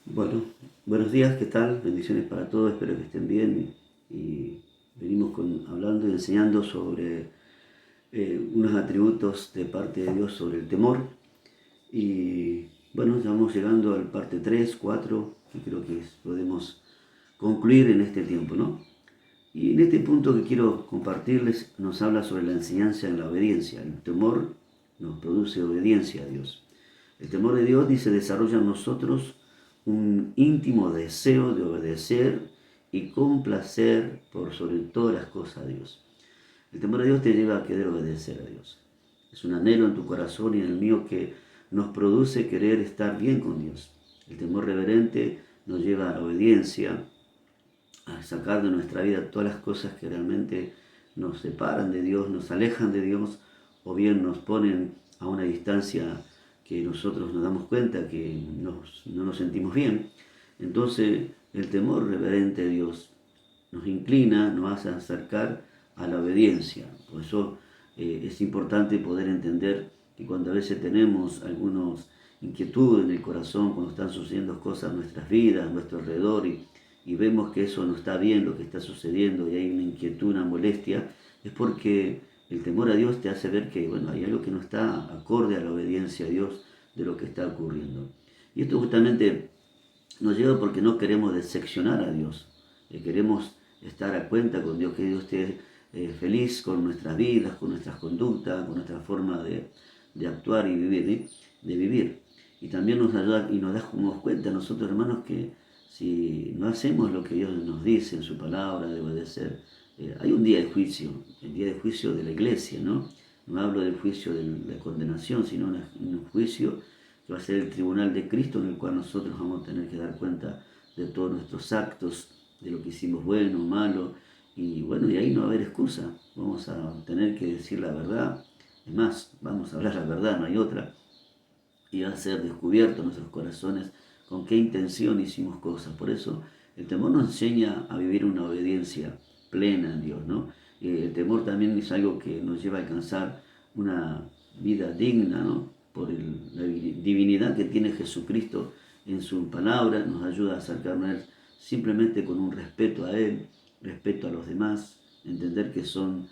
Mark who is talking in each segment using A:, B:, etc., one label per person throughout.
A: Bueno, buenos días, ¿qué tal? Bendiciones para todos, espero que estén bien. Y venimos hablando y enseñando sobre unos atributos de parte de Dios sobre el temor. Y bueno, ya vamos llegando al parte 3, 4, que creo que podemos concluir en este tiempo, ¿no? Y en este punto que quiero compartirles nos habla sobre la enseñanza en la obediencia. El temor nos produce obediencia a Dios. El temor de Dios, dice, desarrolla en nosotros un íntimo deseo de obedecer y complacer por sobre todas las cosas a Dios. El temor de Dios te lleva a querer obedecer a Dios. Es un anhelo en tu corazón y en el mío que nos produce querer estar bien con Dios. El temor reverente nos lleva a la obediencia, a sacar de nuestra vida todas las cosas que realmente nos separan de Dios, nos alejan de Dios o bien nos ponen a una distancia que nosotros nos damos cuenta que no nos sentimos bien. Entonces el temor reverente a Dios nos inclina, nos hace acercar a la obediencia. Por eso es importante poder entender que cuando a veces tenemos algunas inquietudes en el corazón, cuando están sucediendo cosas en nuestras vidas, a nuestro alrededor, y vemos que eso no está bien, lo que está sucediendo, y hay una inquietud, una molestia, es porque el temor a Dios te hace ver que bueno, hay algo que no está acorde a la obediencia a Dios de lo que está ocurriendo. Y esto justamente nos lleva porque no queremos decepcionar a Dios, queremos estar a cuenta con Dios, que Dios esté feliz con nuestras vidas, con nuestras conductas, con nuestra forma de actuar y vivir, ¿sí? De vivir. Y también nos ayuda y nos damos cuenta nosotros, hermanos, que si no hacemos lo que Dios nos dice en su palabra de obedecer, hay un día de juicio, el día de juicio de la iglesia, ¿no? No hablo del juicio de la condenación, sino un juicio que va a ser el tribunal de Cristo, en el cual nosotros vamos a tener que dar cuenta de todos nuestros actos, de lo que hicimos bueno, malo, y bueno, y ahí no va a haber excusa, vamos a tener que decir la verdad, es más, vamos a hablar la verdad, no hay otra, y va a ser descubierto en nuestros corazones con qué intención hicimos cosas. Por eso el temor nos enseña a vivir una obediencia plena en Dios, ¿no? El temor también es algo que nos lleva a alcanzar una vida digna, ¿no? Por la divinidad que tiene Jesucristo en su palabra, nos ayuda a acercarnos a Él simplemente con un respeto a Él, respeto a los demás, entender que son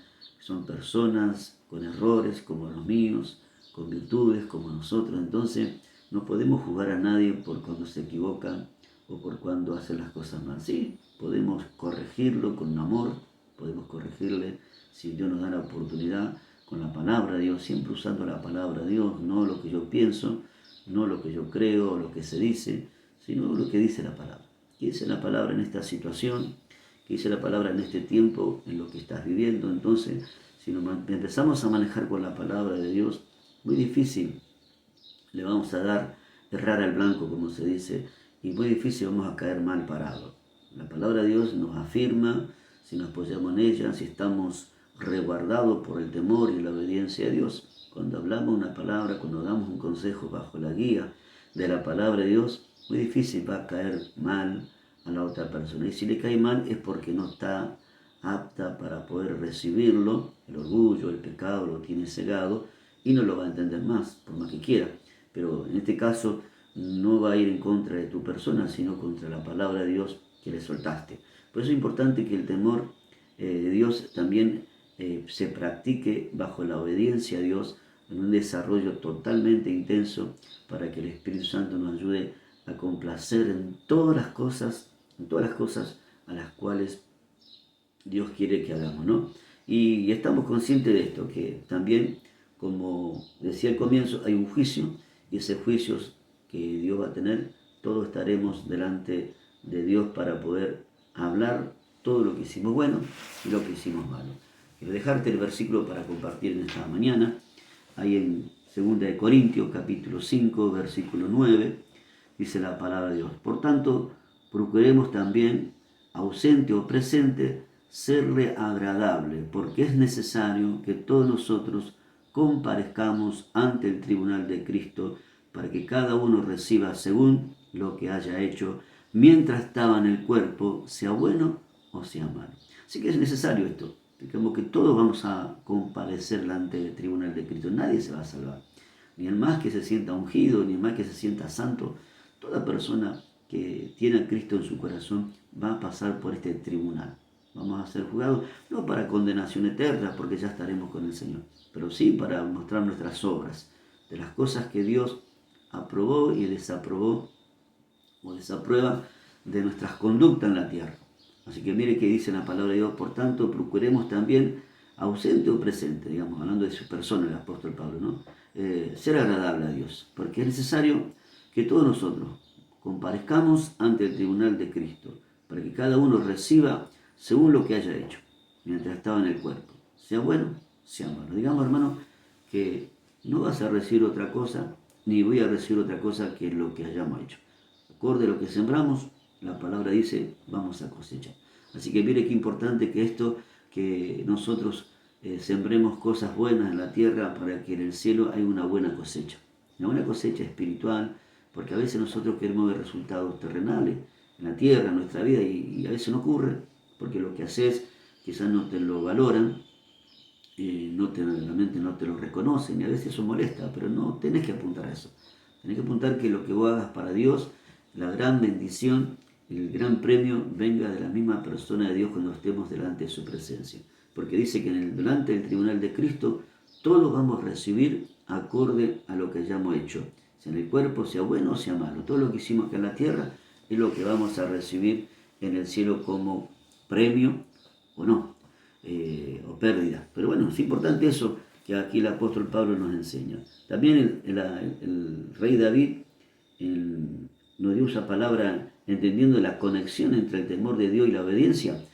A: personas con errores como los míos, con virtudes como nosotros. Entonces no podemos juzgar a nadie por cuando se equivoca o por cuando hace las cosas mal. Sí, podemos corregirlo con amor, podemos corregirle si Dios nos da la oportunidad con la palabra de Dios, siempre usando la palabra de Dios, no lo que yo pienso, no lo que yo creo, lo que se dice, sino lo que dice la palabra. ¿Qué dice la palabra en esta situación? ¿Qué dice la palabra en este tiempo, en lo que estás viviendo? Entonces, si nos empezamos a manejar con la palabra de Dios, muy difícil le vamos a dar errar al blanco, como se dice, y muy difícil vamos a caer mal parados. La palabra de Dios nos afirma, si nos apoyamos en ella, si estamos resguardados por el temor y la obediencia a Dios. Cuando hablamos una palabra, cuando damos un consejo bajo la guía de la palabra de Dios, muy difícil va a caer mal a la otra persona. Y si le cae mal es porque no está apta para poder recibirlo, el orgullo, el pecado lo tiene cegado y no lo va a entender más, por más que quiera. Pero en este caso no va a ir en contra de tu persona, sino contra la palabra de Dios que le soltaste. Por eso es importante que el temor de Dios también se practique bajo la obediencia a Dios en un desarrollo totalmente intenso para que el Espíritu Santo nos ayude a complacer en todas las cosas a las cuales Dios quiere que hagamos, ¿no? Y estamos conscientes de esto, que también, como decía al comienzo, hay un juicio, y ese juicio que Dios va a tener, todos estaremos delante de Dios para poder hablar todo lo que hicimos bueno y lo que hicimos malo. Quiero dejarte el versículo para compartir en esta mañana, ahí en 2 Corintios capítulo 5, versículo 9, dice la palabra de Dios. Por tanto, procuremos también, ausente o presente, serle agradable, porque es necesario que todos nosotros comparezcamos ante el tribunal de Cristo para que cada uno reciba según lo que haya hecho mientras estaba en el cuerpo, sea bueno o sea malo. Así que es necesario esto, como que todos vamos a comparecer ante el tribunal de Cristo, nadie se va a salvar, ni el más que se sienta ungido, ni el más que se sienta santo. Toda persona que tiene a Cristo en su corazón va a pasar por este tribunal. Vamos a ser juzgados no para condenación eterna, porque ya estaremos con el Señor, pero sí para mostrar nuestras obras, de las cosas que Dios aprobó y desaprobó o desaprueba de nuestras conductas en la tierra. Así que mire que dice la palabra de Dios, por tanto, procuremos también, ausente o presente, digamos, hablando de su persona, el apóstol Pablo, ¿no? Ser agradable a Dios, porque es necesario que todos nosotros comparezcamos ante el tribunal de Cristo, para que cada uno reciba según lo que haya hecho, mientras estaba en el cuerpo, sea bueno, sea malo. Digamos, hermano, que no vas a recibir otra cosa, ni voy a recibir otra cosa que lo que hayamos hecho. Acorde a lo que sembramos, la palabra dice, vamos a cosechar. Así que mire qué importante que esto, que nosotros sembremos cosas buenas en la tierra para que en el cielo haya una buena cosecha. Una buena cosecha espiritual, porque a veces nosotros queremos ver resultados terrenales en la tierra, en nuestra vida, y a veces no ocurre, porque lo que haces quizás no te lo valoran, realmente no te lo reconocen, y a veces eso molesta, pero no tenés que apuntar a eso. Tenés que apuntar que lo que vos hagas para Dios, la gran bendición, el gran premio venga de la misma persona de Dios cuando estemos delante de su presencia. Porque dice que delante del tribunal de Cristo todos vamos a recibir acorde a lo que hayamos hecho. Sea en el cuerpo, sea bueno o sea malo. Todo lo que hicimos acá en la tierra es lo que vamos a recibir en el cielo como premio o no, o pérdida. Pero bueno, es importante eso que aquí el apóstol Pablo nos enseña. También el rey David nos dio esa palabra entendiendo la conexión entre el temor de Dios y la obediencia,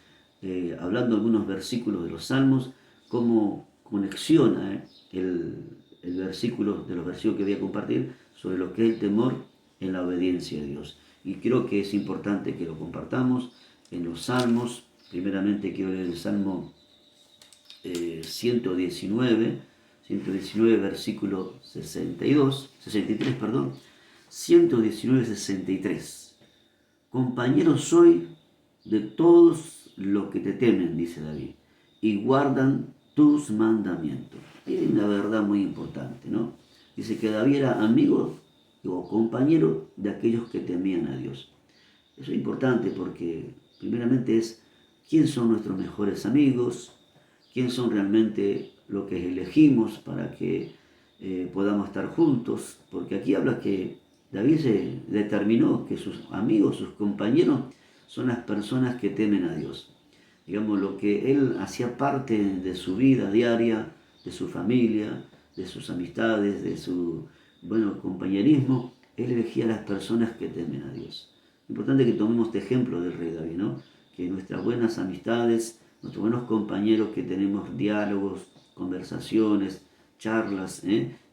A: hablando algunos versículos de los Salmos, cómo conexiona el versículo de los versículos que voy a compartir sobre lo que es el temor en la obediencia a Dios. Y creo que es importante que lo compartamos en los Salmos. Primeramente quiero leer el Salmo 119 versículo 63, perdón. 119, 63. Compañero soy de todos los que te temen, dice David, y guardan tus mandamientos. Y hay una verdad muy importante, ¿no? Dice que David era amigo o compañero de aquellos que temían a Dios. Eso es importante porque primeramente es quién son nuestros mejores amigos, quién son realmente lo que elegimos para que podamos estar juntos, porque aquí habla que David se determinó que sus amigos, sus compañeros, son las personas que temen a Dios. Digamos, lo que él hacía parte de su vida diaria, de su familia, de sus amistades, de su compañerismo, él elegía a las personas que temen a Dios. Importante que tomemos este ejemplo del rey David, ¿no? Que nuestras buenas amistades, nuestros buenos compañeros que tenemos diálogos, conversaciones, charlas,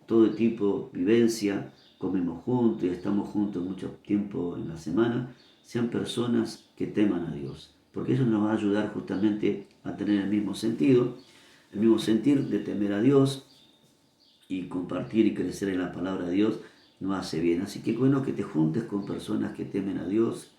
A: todo tipo, vivencia, comemos juntos y estamos juntos mucho tiempo en la semana, sean personas que teman a Dios. Porque eso nos va a ayudar justamente a tener el mismo sentido, el mismo sentir de temer a Dios y compartir y crecer en la palabra de Dios nos hace bien. Así que bueno que te juntes con personas que temen a Dios,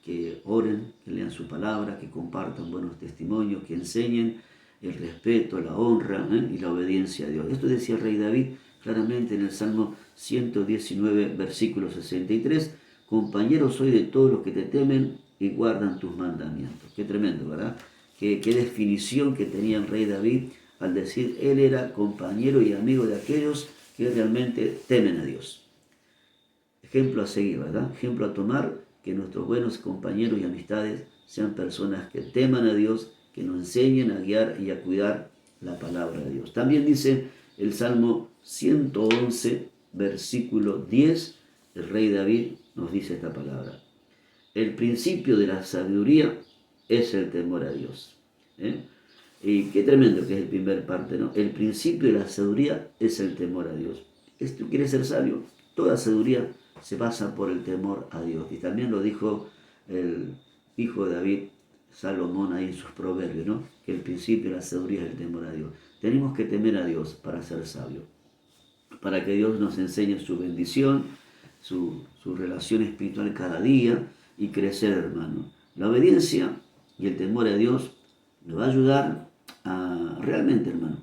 A: que oren, que lean su palabra, que compartan buenos testimonios, que enseñen el respeto, la honra y la obediencia a Dios. Esto decía el rey David claramente en el Salmo 119, versículo 63. Compañero soy de todos los que te temen y guardan tus mandamientos. Qué tremendo, ¿verdad? Qué definición que tenía el rey David al decir él era compañero y amigo de aquellos que realmente temen a Dios. Ejemplo a seguir, ¿verdad? Ejemplo a tomar, que nuestros buenos compañeros y amistades sean personas que teman a Dios, que nos enseñen a guiar y a cuidar la palabra de Dios. También dice el Salmo 111, versículo 10, el rey David nos dice esta palabra. El principio de la sabiduría es el temor a Dios. Y qué tremendo que es el primer parte, ¿no? El principio de la sabiduría es el temor a Dios. ¿Esto quiere ser sabio? Toda sabiduría se basa por el temor a Dios. Y también lo dijo el hijo de David, Salomón, ahí en sus proverbios, ¿no? Que el principio de la sabiduría es el temor a Dios. Tenemos que temer a Dios para ser sabios, para que Dios nos enseñe su bendición, su relación espiritual cada día y crecer, hermano. La obediencia y el temor a Dios nos va a ayudar a realmente, hermano,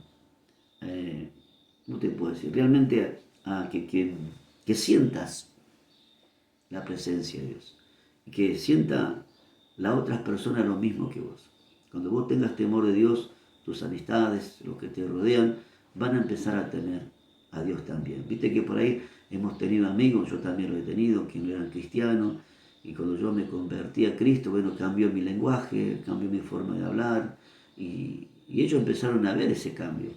A: ¿cómo te puedo decir? Realmente a que sientas la presencia de Dios. que sienta la otra persona lo mismo que vos. Cuando vos tengas temor de Dios, tus amistades, los que te rodean, van a empezar a temer a Dios también. Viste que por ahí hemos tenido amigos, yo también lo he tenido, que no eran cristianos, y cuando yo me convertí a Cristo, bueno, cambió mi lenguaje, cambió mi forma de hablar, y ellos empezaron a ver ese cambio.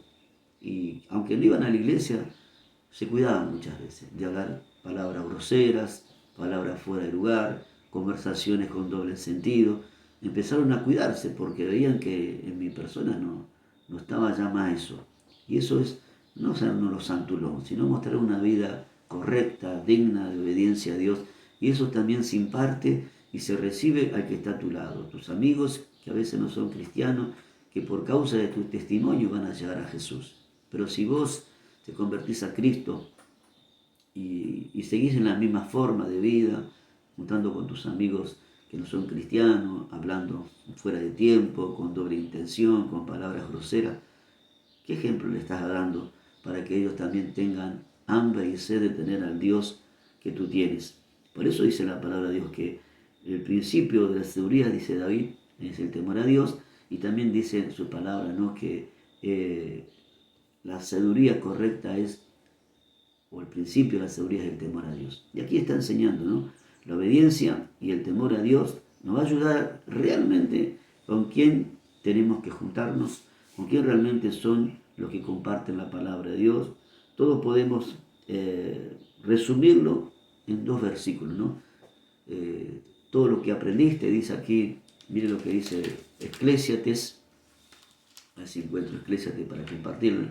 A: Y aunque no iban a la iglesia, se cuidaban muchas veces de hablar palabras groseras, palabras fuera de lugar, conversaciones con doble sentido. Empezaron a cuidarse porque veían que en mi persona no estaba ya más eso. Y eso es no ser los santulón, sino mostrar una vida correcta, digna de obediencia a Dios. Y eso también se imparte y se recibe al que está a tu lado. Tus amigos, que a veces no son cristianos, que por causa de tu testimonio van a llegar a Jesús. Pero si vos te convertís a Cristo y seguís en la misma forma de vida, juntando con tus amigos que no son cristianos, hablando fuera de tiempo, con doble intención, con palabras groseras, ¿qué ejemplo le estás dando para que ellos también tengan hambre y sed de tener al Dios que tú tienes? Por eso dice la palabra de Dios que el principio de la sabiduría, dice David, es el temor a Dios, y también dice en su palabra, ¿no?, que la sabiduría correcta es, o el principio de la sabiduría es el temor a Dios. Y aquí está enseñando, ¿no? La obediencia y el temor a Dios nos va a ayudar realmente con quién tenemos que juntarnos, con quién realmente son los que comparten la palabra de Dios. Todo podemos resumirlo en 2 versículos, ¿no? Todo lo que aprendiste, dice aquí, mire lo que dice Eclesiastes, a ver si encuentro Eclesiastes para compartirlo.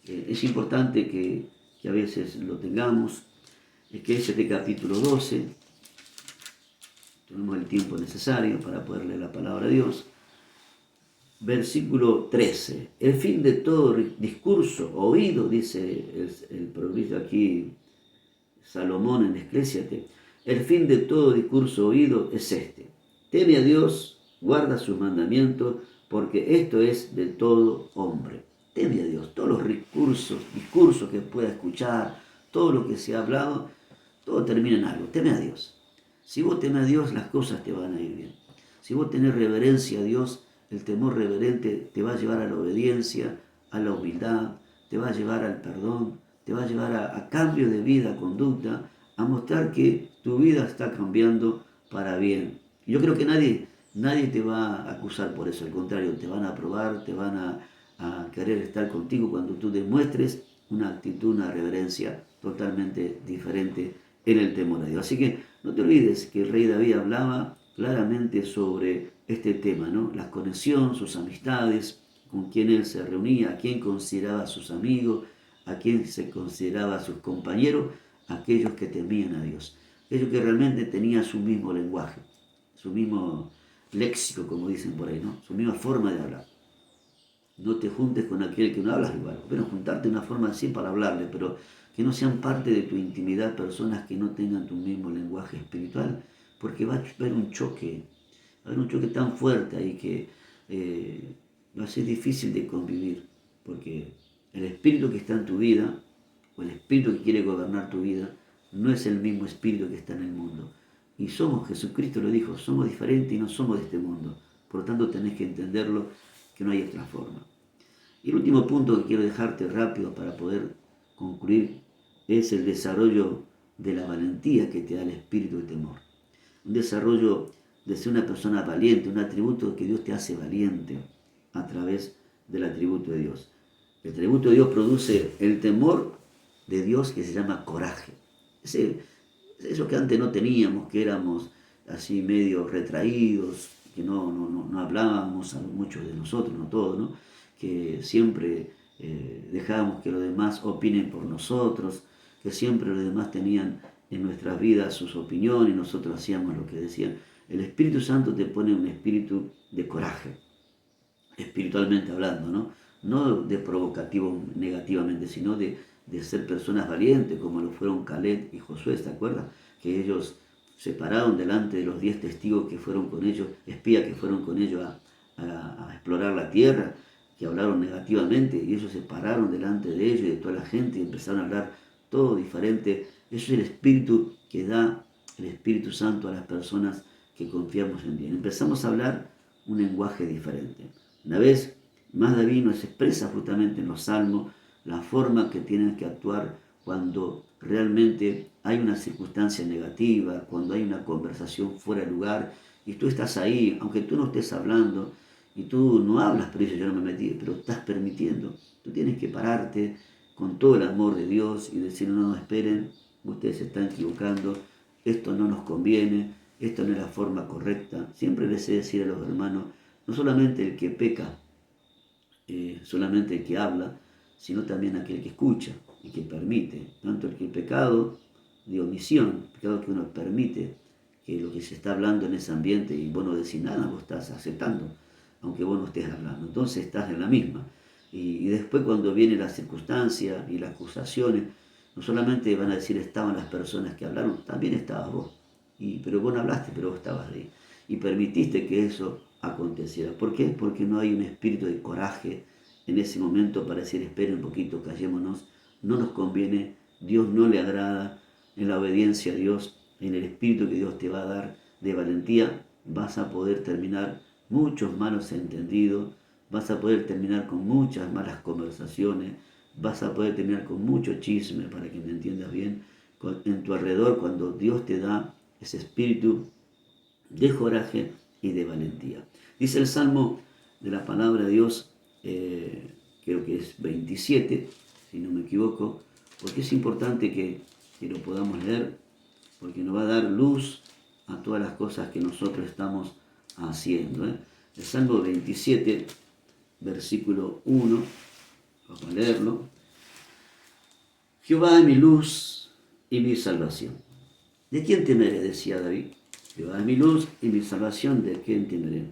A: Es importante que a veces lo tengamos. Eclesiastes capítulo 12, tenemos el tiempo necesario para poder leer la palabra de Dios. Versículo 13, el fin de todo discurso oído, dice el proverbio aquí, Salomón en Eclesiastes, el fin de todo discurso oído es este: teme a Dios, guarda sus mandamientos, porque esto es de todo hombre. Teme a Dios. Todos los discursos que pueda escuchar, todo lo que se ha hablado, todo termina en algo. Teme a Dios. Si vos temes a Dios, las cosas te van a ir bien. Si vos tenés reverencia a Dios, el temor reverente te va a llevar a la obediencia, a la humildad, te va a llevar al perdón, te va a llevar a cambio de vida, conducta, a mostrar que tu vida está cambiando para bien. Yo creo que nadie te va a acusar por eso, al contrario, te van a aprobar, te van a querer estar contigo cuando tú demuestres una actitud, una reverencia totalmente diferente en el temor a Dios. Así que no te olvides que el rey David hablaba claramente sobre este tema, ¿no? La conexión, sus amistades, con quién él se reunía, a quién consideraba sus amigos, a quién se consideraba sus compañeros, aquellos que temían a Dios, aquellos que realmente tenían su mismo lenguaje, su mismo léxico, como dicen por ahí, ¿no? Su misma forma de hablar. No te juntes con aquel que no hablas igual. Bueno, juntarte de una forma así para hablarle, pero que no sean parte de tu intimidad personas que no tengan tu mismo lenguaje espiritual, porque va a haber un choque, tan fuerte ahí que va a ser difícil de convivir, porque el espíritu que está en tu vida, o el espíritu que quiere gobernar tu vida, no es el mismo espíritu que está en el mundo. Y Jesucristo lo dijo, somos diferentes y no somos de este mundo. Por lo tanto, tenés que entenderlo, que no hay otra forma. Y el último punto que quiero dejarte rápido para poder concluir es el desarrollo de la valentía que te da el espíritu de temor. Un desarrollo de ser una persona valiente, un atributo que Dios te hace valiente a través del atributo de Dios. El atributo de Dios produce el temor de Dios, que se llama coraje. Eso que antes no teníamos, que éramos así medio retraídos, que no hablábamos, a muchos de nosotros, no todos, ¿no? Que siempre dejábamos que los demás opinen por nosotros, que siempre los demás tenían en nuestras vidas sus opiniones y nosotros hacíamos lo que decían. El Espíritu Santo te pone un espíritu de coraje, espiritualmente hablando, ¿no? No de provocativo negativamente, sino de ser personas valientes, como lo fueron Caleb y Josué, ¿te acuerdas? Que ellos se pararon delante de los 10 testigos que fueron con ellos, espías que fueron con ellos a explorar la tierra, que hablaron negativamente, y ellos se pararon delante de ellos y de toda la gente y empezaron a hablar todo diferente. Eso es el espíritu que da el Espíritu Santo a las personas que confiamos en Dios. Empezamos a hablar un lenguaje diferente. Una vez más, David nos expresa justamente en los Salmos la forma que tienen que actuar cuando realmente hay una circunstancia negativa, cuando hay una conversación fuera de lugar y tú estás ahí, aunque tú no estés hablando y tú no hablas, pero dices yo no me metí, pero estás permitiendo. Tú tienes que pararte con todo el amor de Dios y decir no, esperen, ustedes se están equivocando, esto no nos conviene, esto no es la forma correcta. Siempre les he de decir a los hermanos, no solamente el que peca, solamente el que habla, sino también aquel que escucha y que permite. Tanto el pecado de omisión, el pecado que uno permite, que lo que se está hablando en ese ambiente y vos no decís nada, vos estás aceptando, aunque vos no estés hablando. Entonces estás en la misma. Y después cuando viene la circunstancia y las acusaciones, no solamente van a decir estaban las personas que hablaron, también estabas vos. Pero vos no hablaste, pero vos estabas ahí. Y permitiste que eso aconteciera. ¿Por qué? Porque no hay un espíritu de coraje en ese momento para decir, esperen un poquito, callémonos, no nos conviene, Dios no le agrada, en la obediencia a Dios, en el espíritu que Dios te va a dar de valentía, vas a poder terminar muchos malos entendidos, vas a poder terminar con muchas malas conversaciones, vas a poder terminar con mucho chisme, para que me entiendas bien, en tu alrededor cuando Dios te da ese espíritu de coraje y de valentía. Dice el Salmo de la palabra de Dios, creo que es 27, si no me equivoco, porque es importante que lo podamos leer, porque nos va a dar luz a todas las cosas que nosotros estamos haciendo. El Salmo 27, versículo 1, vamos a leerlo. Jehová es mi luz y mi salvación. ¿De quién temeré? Decía David. Jehová es mi luz y mi salvación, ¿de quién temeré?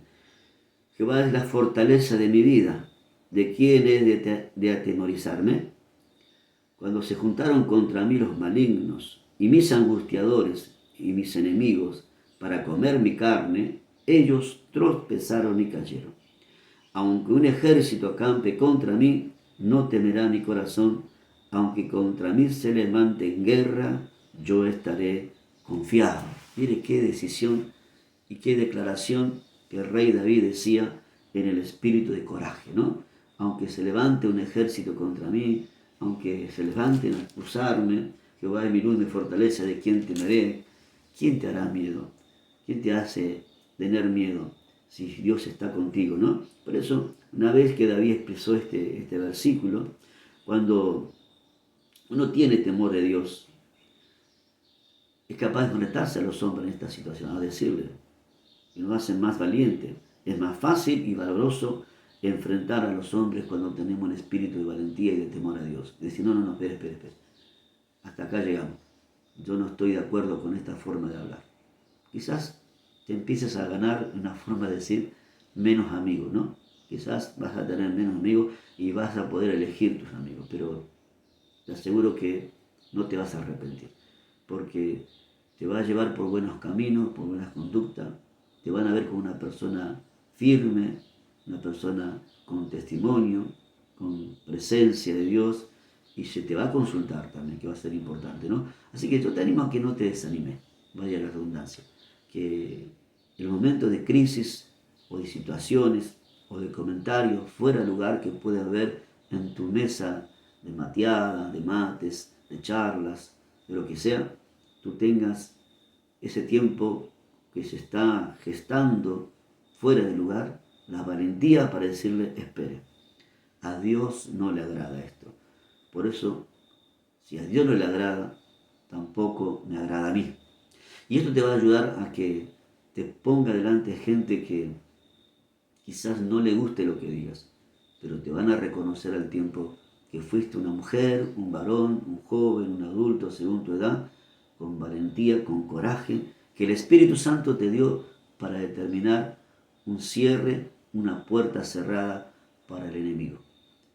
A: Jehová es la fortaleza de mi vida, ¿de quién he de atemorizarme? Cuando se juntaron contra mí los malignos y mis angustiadores y mis enemigos para comer mi carne, ellos tropezaron y cayeron. Aunque un ejército acampe contra mí, no temerá mi corazón. Aunque contra mí se levante en guerra, yo estaré confiado. Mire qué decisión y qué declaración que el rey David decía en el espíritu de coraje, ¿no? Aunque se levante un ejército contra mí, aunque se levanten a acusarme, Jehová es mi luz, mi fortaleza, ¿de quién temeré? ¿Quién te hará miedo? ¿Quién te hace tener miedo si Dios está contigo, no? Por eso, una vez que David expresó este versículo, cuando uno tiene temor de Dios, es capaz de conectarse a los hombres en esta situación, a decirle, y nos hacen más valientes. Es más fácil y valoroso enfrentar a los hombres cuando tenemos un espíritu de valentía y de temor a Dios. Decir, no, espera. Hasta acá llegamos. Yo no estoy de acuerdo con esta forma de hablar. Quizás te empieces a ganar una forma de decir menos amigos, ¿no? Quizás vas a tener menos amigos y vas a poder elegir tus amigos, pero te aseguro que no te vas a arrepentir, porque te va a llevar por buenos caminos, por buenas conductas, te van a ver como una persona firme, una persona con testimonio, con presencia de Dios, y se te va a consultar también, que va a ser importante, ¿no? Así que yo te animo a que no te desanimes, vaya la redundancia, que el momento de crisis o de situaciones o de comentarios fuera de lugar que pueda haber en tu mesa de mateada, de mates, de charlas, de lo que sea, tú tengas ese tiempo que se está gestando fuera de lugar, la valentía para decirle, espere, a Dios no le agrada esto. Por eso, si a Dios no le agrada, tampoco me agrada a mí. Y esto te va a ayudar a que te ponga delante gente que quizás no le guste lo que digas, pero te van a reconocer al tiempo que fuiste una mujer, un varón, un joven, un adulto, según tu edad, con valentía, con coraje, que el Espíritu Santo te dio para determinar un cierre, una puerta cerrada para el enemigo.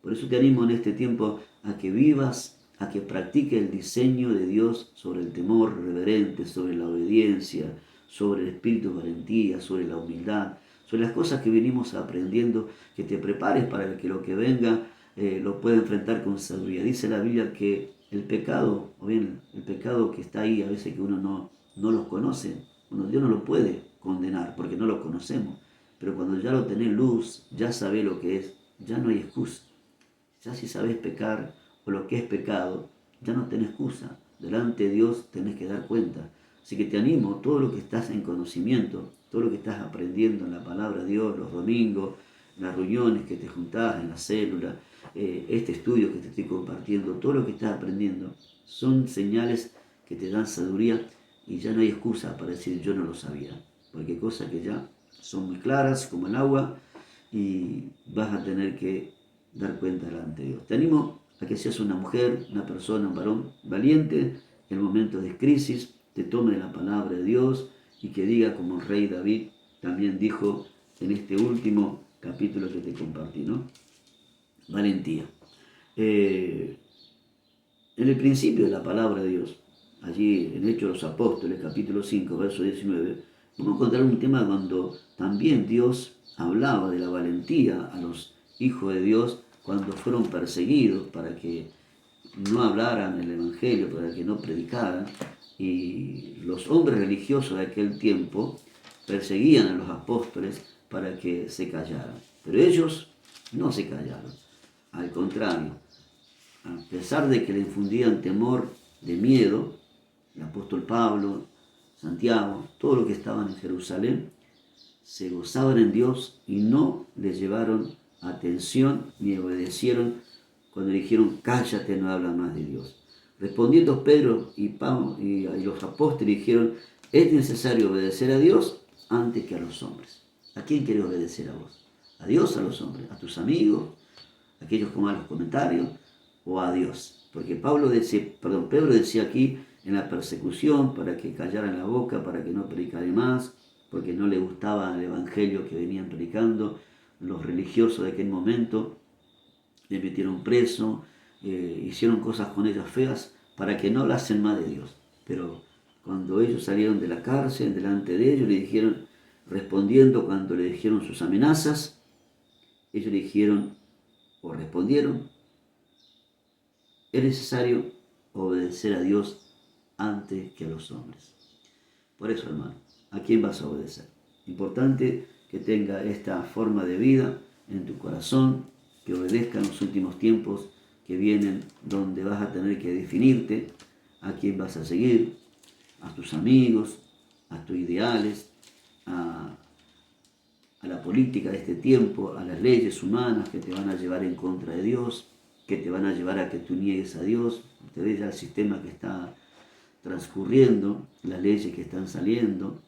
A: Por eso te animo en este tiempo a que vivas, a que practiques el diseño de Dios sobre el temor reverente, sobre la obediencia, sobre el espíritu de valentía, sobre la humildad, sobre las cosas que venimos aprendiendo, que te prepares para que lo que venga lo pueda enfrentar con sabiduría. Dice la Biblia que el pecado, o bien el pecado que está ahí, a veces que uno no los conoce, bueno, Dios no lo puede condenar porque no lo conocemos. Pero cuando ya lo tenés luz, ya sabés lo que es, ya no hay excusa. Ya si sabés pecar o lo que es pecado, ya no tenés excusa. Delante de Dios tenés que dar cuenta. Así que te animo, todo lo que estás en conocimiento, todo lo que estás aprendiendo en la palabra de Dios, los domingos, en las reuniones que te juntás, en la célula, este estudio que te estoy compartiendo, todo lo que estás aprendiendo, son señales que te dan sabiduría y ya no hay excusa para decir yo no lo sabía. Porque hay cosas que ya son muy claras como el agua y vas a tener que dar cuenta delante de Dios. Te animo a que seas una mujer, una persona, un varón valiente en momentos de crisis, te tome la palabra de Dios y que diga como el rey David también dijo en este último capítulo que te compartí, ¿no? Valentía. En el principio de la palabra de Dios, allí en Hechos de los Apóstoles, capítulo 5, verso 19, vamos a encontrar un tema cuando también Dios hablaba de la valentía a los hijos de Dios cuando fueron perseguidos para que no hablaran el Evangelio, para que no predicaran. Y los hombres religiosos de aquel tiempo perseguían a los apóstoles para que se callaran. Pero ellos no se callaron. Al contrario, a pesar de que le infundían temor de miedo, el apóstol Pablo, Santiago, todos los que estaban en Jerusalén, se gozaban en Dios y no les llevaron atención ni obedecieron cuando le dijeron, cállate, no habla más de Dios. Respondiendo Pedro y Pablo y los apóstoles dijeron, es necesario obedecer a Dios antes que a los hombres. ¿A quién quieres obedecer a vos? ¿A Dios o a los hombres? ¿A tus amigos? ¿A aquellos con malos comentarios? ¿O a Dios? Porque Pedro decía aquí en la persecución para que callaran la boca, para que no predicare más, porque no le gustaba el evangelio que venían predicando. Los religiosos de aquel momento le metieron preso, hicieron cosas con ellas feas para que no hablasen más de Dios. Pero cuando ellos salieron de la cárcel, delante de ellos, le dijeron, respondiendo cuando le dijeron sus amenazas, ellos le dijeron, o respondieron, es necesario obedecer a Dios antes que a los hombres. Por eso, hermano, ¿a quién vas a obedecer? Importante que tenga esta forma de vida en tu corazón, que obedezca en los últimos tiempos que vienen, donde vas a tener que definirte a quién vas a seguir, a tus amigos, a tus ideales, a la política de este tiempo, a las leyes humanas que te van a llevar en contra de Dios, que te van a llevar a que tú niegues a Dios. Usted ve ya el sistema que está transcurriendo, las leyes que están saliendo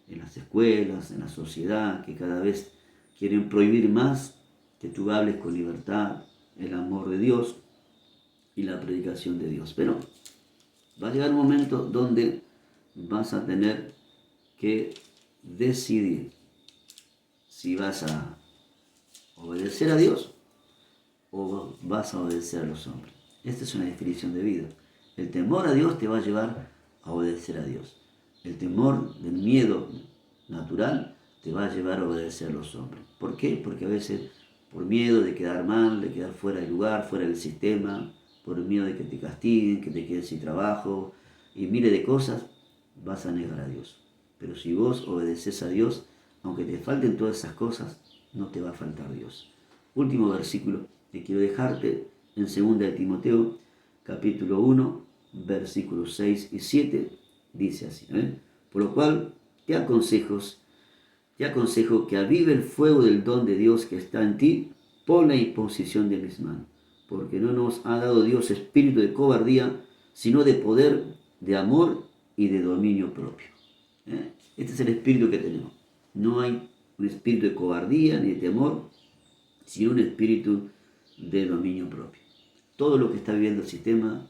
A: en las escuelas, en la sociedad, que cada vez quieren prohibir más que tú hables con libertad el amor de Dios y la predicación de Dios. Pero va a llegar un momento donde vas a tener que decidir si vas a obedecer a Dios o vas a obedecer a los hombres. Esta es una definición de vida. El temor a Dios te va a llevar a obedecer a Dios. El temor del miedo natural te va a llevar a obedecer a los hombres. ¿Por qué? Porque a veces por miedo de quedar mal, de quedar fuera del lugar, fuera del sistema, por el miedo de que te castiguen, que te quedes sin trabajo y miles de cosas, vas a negar a Dios. Pero si vos obedeces a Dios, aunque te falten todas esas cosas, no te va a faltar Dios. Último versículo que quiero dejarte en 2 de Timoteo, capítulo 1, versículos 6 y 7, dice así, por lo cual te aconsejo que avive el fuego del don de Dios que está en ti por la imposición de mis manos, porque no nos ha dado Dios espíritu de cobardía, sino de poder, de amor y de dominio propio. Este es el espíritu que tenemos. No hay un espíritu de cobardía ni de temor, sino un espíritu de dominio propio. Todo lo que está viviendo el sistema,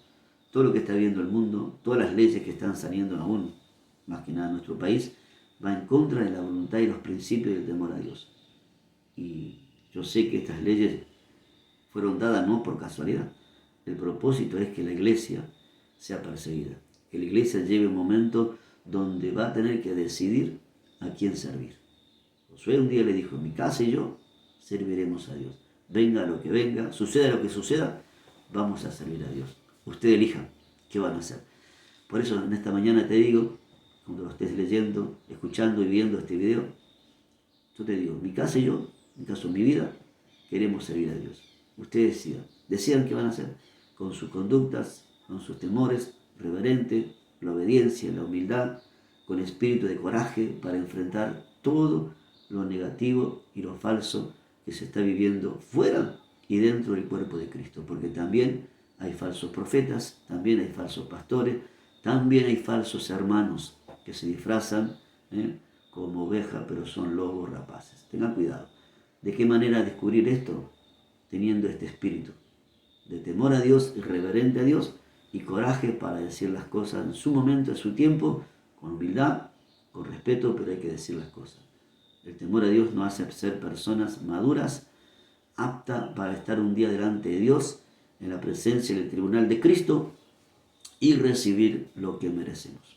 A: todo lo que está viviendo el mundo, todas las leyes que están saliendo aún, más que nada en nuestro país, va en contra de la voluntad y los principios del temor a Dios. Y yo sé que estas leyes fueron dadas no por casualidad. El propósito es que la iglesia sea perseguida, que la iglesia lleve un momento donde va a tener que decidir a quién servir. Josué un día le dijo, mi casa y yo serviremos a Dios. Venga lo que venga, suceda lo que suceda, vamos a servir a Dios. Usted elija qué van a hacer. Por eso en esta mañana te digo cuando lo estés leyendo, escuchando y viendo este video, yo te digo, mi casa y yo, en caso de mi vida, queremos servir a Dios. Ustedes decidan qué van a hacer con sus conductas, con sus temores, reverente, la obediencia, la humildad, con espíritu de coraje para enfrentar todo lo negativo y lo falso que se está viviendo fuera y dentro del cuerpo de Cristo, porque también hay falsos profetas, también hay falsos pastores, también hay falsos hermanos que se disfrazan como ovejas, pero son lobos rapaces. Tengan cuidado. ¿De qué manera descubrir esto? Teniendo este espíritu de temor a Dios, reverente a Dios y coraje para decir las cosas en su momento, en su tiempo, con humildad, con respeto, pero hay que decir las cosas. El temor a Dios nos hace ser personas maduras, aptas para estar un día delante de Dios, en la presencia del tribunal de Cristo y recibir lo que merecemos.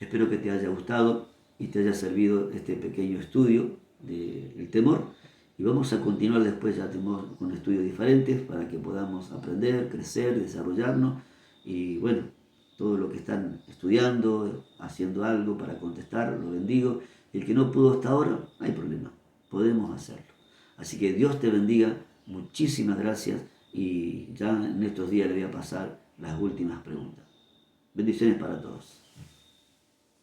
A: Espero que te haya gustado y te haya servido este pequeño estudio del temor. Y vamos a continuar después ya con estudios diferentes para que podamos aprender, crecer, desarrollarnos. Y bueno, todo lo que están estudiando, haciendo algo para contestar, lo bendigo. El que no pudo hasta ahora, no hay problema, podemos hacerlo. Así que Dios te bendiga, muchísimas gracias y ya en estos días le voy a pasar las últimas preguntas. Bendiciones para todos.